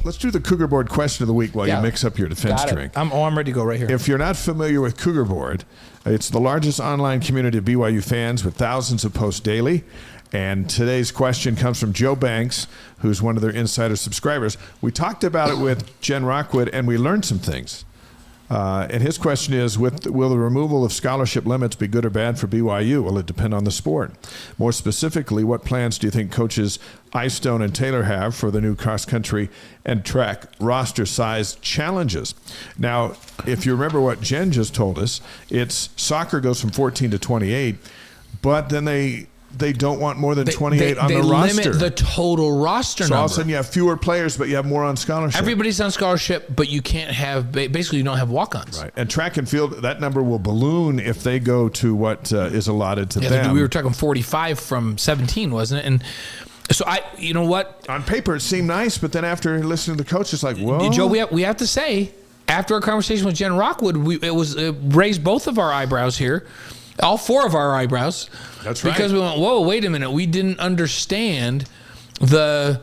let's do the CougarBoard question of the week while you mix up your defense drink. I'm ready to go right here. If you're not familiar with CougarBoard, it's the largest online community of BYU fans with thousands of posts daily. And today's question comes from Joe Banks, who's one of their insider subscribers. We talked about it with Jen Rockwood, and we learned some things. And his question is, will the removal of scholarship limits be good or bad for BYU? Will it depend on the sport? More specifically, what plans do you think coaches Eyestone and Taylor have for the new cross-country and track roster size challenges? Now, if you remember what Jen just told us, it's soccer goes from 14 to 28, but then they don't want more than 28 on the roster. They limit the total roster number. So all of a sudden you have fewer players, but you have more on scholarship. Everybody's on scholarship, but you can't have, basically you don't have walk-ons. Right. And track and field, that number will balloon if they go to what is allotted to them. We were talking 45 from 17, wasn't it? And so you know what? On paper it seemed nice, but then after listening to the coach, it's like, whoa. Joe, we have to say, after our conversation with Jen Rockwood, it raised both of our eyebrows here. All four of our eyebrows. That's right. Because we went, whoa, wait a minute. We didn't understand the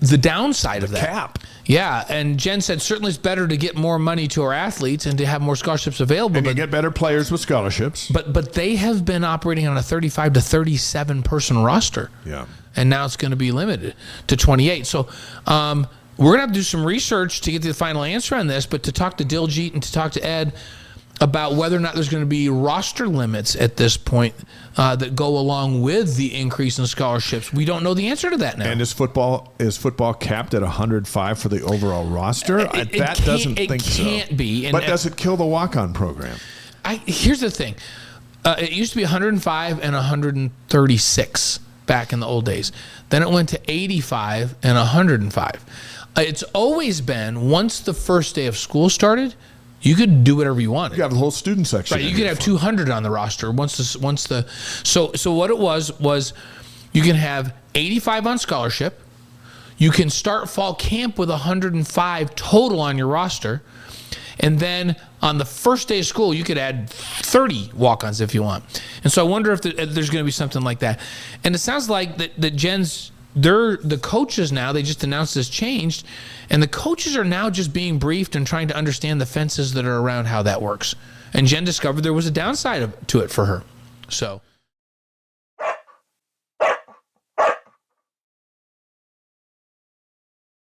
downside of that. Cap. Yeah, and Jen said certainly it's better to get more money to our athletes and to have more scholarships available. And you get better players with scholarships. But they have been operating on a 35 to 37 person roster. Yeah. And now it's going to be limited to 28. So we're going to have to do some research to get to the final answer on this, but to talk to Diljit and to talk to Ed about whether or not there's going to be roster limits at this point that go along with the increase in scholarships. We don't know the answer to that now. And is football capped at 105 for the overall roster? It can't be. But does it kill the walk-on program? Here's the thing. It used to be 105 and 136 back in the old days. Then it went to 85 and 105. It's always been, once the first day of school started, you could do whatever you wanted. You have the whole student section. Right, you could have 200 on the roster so what it was you can have 85 on scholarship. You can start fall camp with 105 total on your roster. And then on the first day of school, you could add 30 walk-ons if you want. And so I wonder if there's going to be something like that. And it sounds like that Jen's, the coaches now, they just announced this changed, and the coaches are now just being briefed and trying to understand the fences that are around how that works. And Jen discovered there was a downside to it for her. So